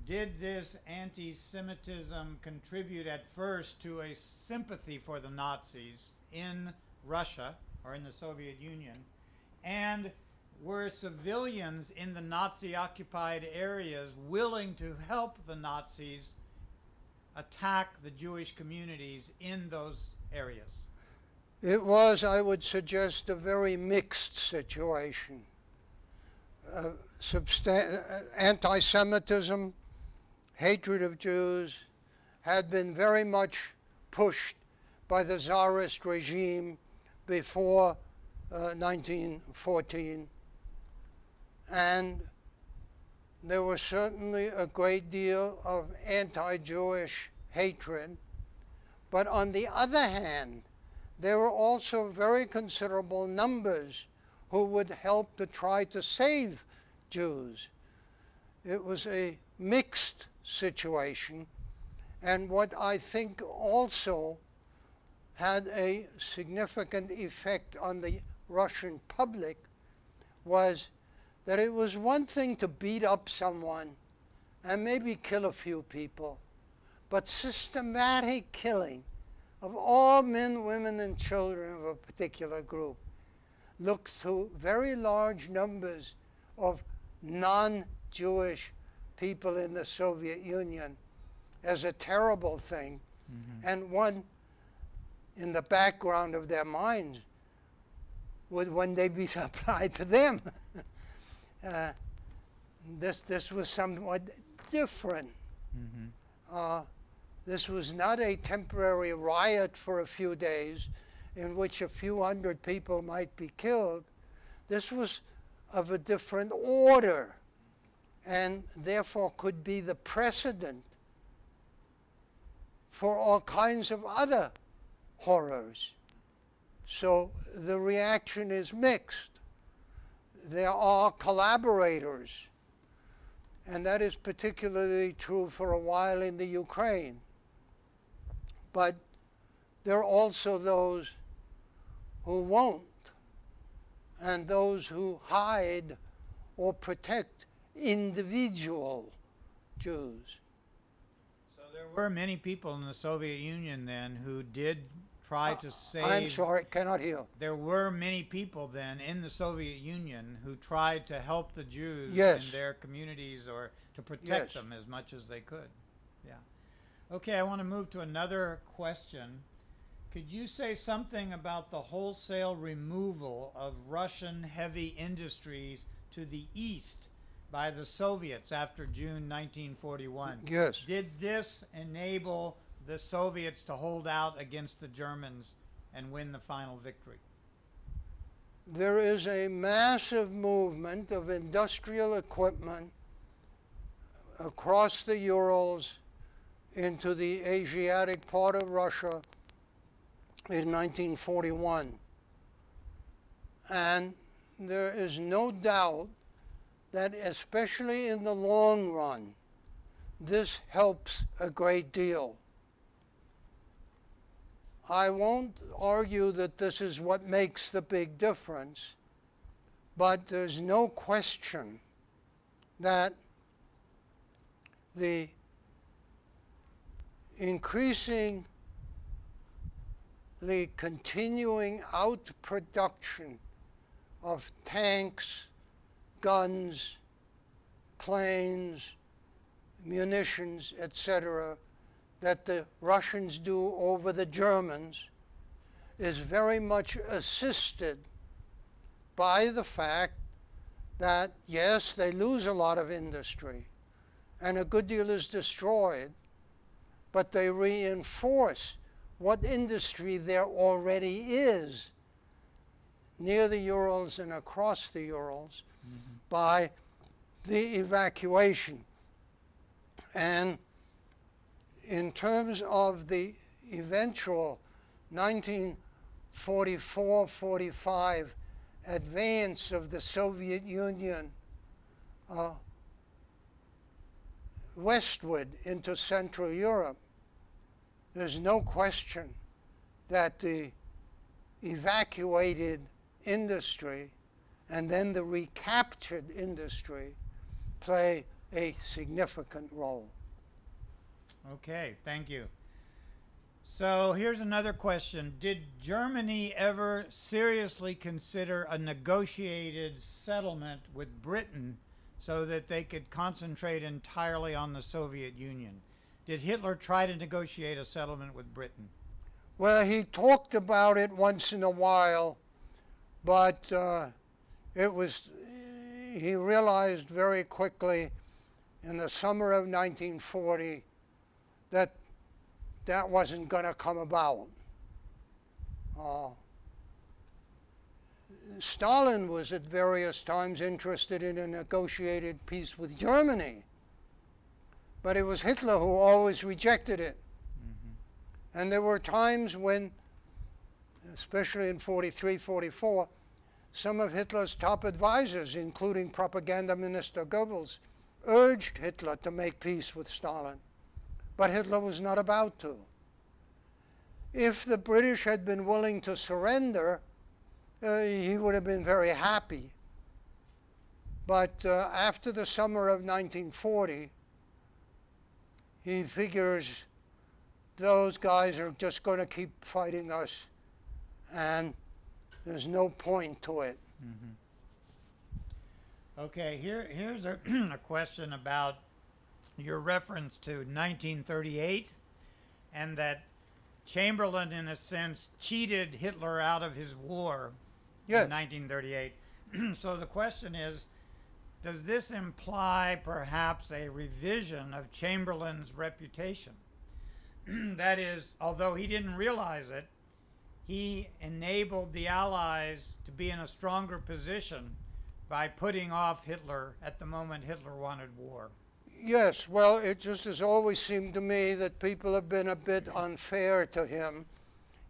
Did this anti-Semitism contribute at first to a sympathy for the Nazis in Russia or in the Soviet Union? And were civilians in the Nazi-occupied areas willing to help the Nazis attack the Jewish communities in those areas? It was, I would suggest, a very mixed situation. Anti-Semitism, hatred of Jews, had been very much pushed by the Tsarist regime before 1914. And there was certainly a great deal of anti-Jewish hatred. But on the other hand, there were also very considerable numbers who would help to try to save Jews. It was a mixed situation. And what I think also had a significant effect on the Russian public was that it was one thing to beat up someone and maybe kill a few people, but systematic killing of all men, women, and children of a particular group looked to very large numbers of non-Jewish people in the Soviet Union as a terrible thing, and one in the background of their minds would one day be applied to them. This was somewhat different. This was not a temporary riot for a few days in which a few hundred people might be killed. This was of a different order, and therefore could be the precedent for all kinds of other horrors. So the reaction is mixed. There are collaborators, and that is particularly true for a while in the Ukraine. But there are also those who won't, and those who hide or protect individual Jews. So there were many people in the Soviet Union then who did try to save. I'm sorry, cannot hear. There were many people then in the Soviet Union who tried to help the Jews Yes. in their communities or to protect Yes. them as much as they could. Yeah. Okay, I want to move to another question. Could you say something about the wholesale removal of Russian heavy industries to the east by the Soviets after June 1941? Yes. Did this enable the Soviets to hold out against the Germans and win the final victory? There is a massive movement of industrial equipment across the Urals into the Asiatic part of Russia in 1941. And there is no doubt that, especially in the long run, this helps a great deal. I won't argue that this is what makes the big difference, but there's no question that the increasingly continuing outproduction of tanks, guns, planes, munitions, etc., that the Russians do over the Germans is very much assisted by the fact that, yes, they lose a lot of industry and a good deal is destroyed, but they reinforce what industry there already is near the Urals and across the Urals by the evacuation. And in terms of the eventual 1944-45 advance of the Soviet Union westward into Central Europe, there's no question that the evacuated industry and then the recaptured industry play a significant role. Okay, thank you. So here's another question. Did Germany ever seriously consider a negotiated settlement with Britain so that they could concentrate entirely on the Soviet Union? Did Hitler try to negotiate a settlement with Britain? Well, he talked about it once in a while, but he realized very quickly in the summer of 1940 that that wasn't going to come about. Stalin was at various times interested in a negotiated peace with Germany, but it was Hitler who always rejected it. And there were times when, especially in 43, 44, some of Hitler's top advisors, including Propaganda Minister Goebbels, urged Hitler to make peace with Stalin. But Hitler was not about to. If the British had been willing to surrender, he would have been very happy. But after the summer of 1940, he figures those guys are just going to keep fighting us, and there's no point to it. Okay, here's a, a question about your reference to 1938 and that Chamberlain, in a sense, cheated Hitler out of his war Yes. in 1938. So the question is, does this imply perhaps a revision of Chamberlain's reputation? That is, although he didn't realize it, he enabled the Allies to be in a stronger position by putting off Hitler at the moment Hitler wanted war. Yes, well, it just has always seemed to me that people have been a bit unfair to him.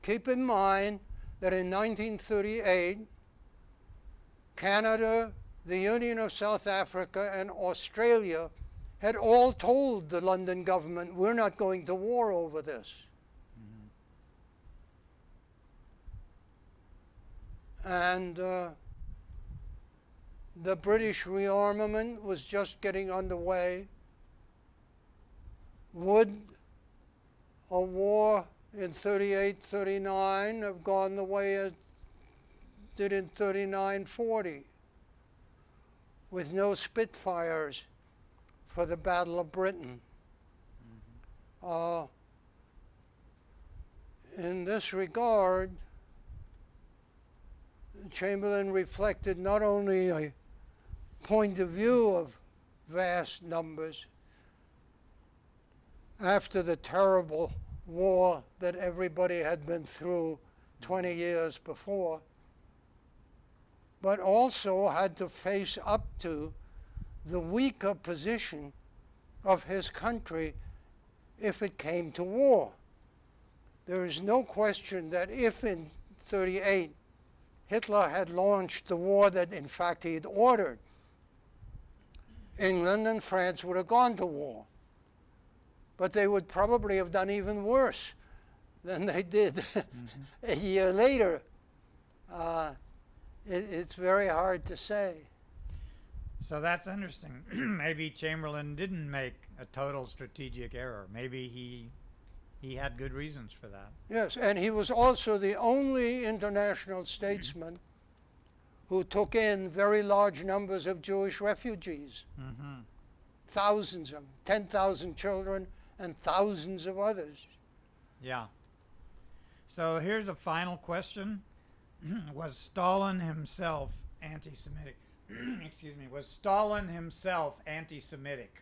Keep in mind that in 1938, Canada, the Union of South Africa, and Australia had all told the London government, we're not going to war over this. And the British rearmament was just getting underway. Would a war in 38, 39 have gone the way it did in 39, 40, with no Spitfires for the Battle of Britain? In this regard, Chamberlain reflected not only a point of view of vast numbers after the terrible war that everybody had been through 20 years before, but also had to face up to the weaker position of his country if it came to war. There is no question that if in 38 Hitler had launched the war that in fact he had ordered, England and France would have gone to war. But they would probably have done even worse than they did a year later. It's very hard to say. So that's interesting. Maybe Chamberlain didn't make a total strategic error. Maybe he had good reasons for that. Yes, and he was also the only international statesman who took in very large numbers of Jewish refugees. Thousands of them, 10,000 children and thousands of others. Yeah. So here's a final question. Was Stalin himself anti-Semitic? Excuse me. Was Stalin himself anti-Semitic?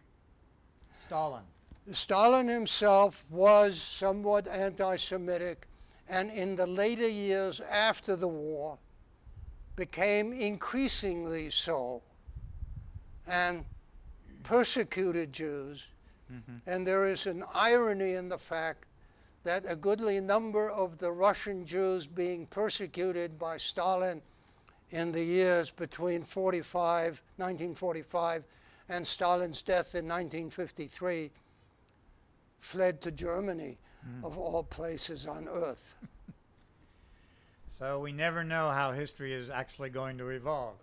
Stalin. Stalin himself was somewhat anti-Semitic, and in the later years after the war became increasingly so, and persecuted Jews. And there is an irony in the fact that a goodly number of the Russian Jews being persecuted by Stalin in the years between 1945 and Stalin's death in 1953 fled to Germany, of all places on earth. So we never know how history is actually going to evolve.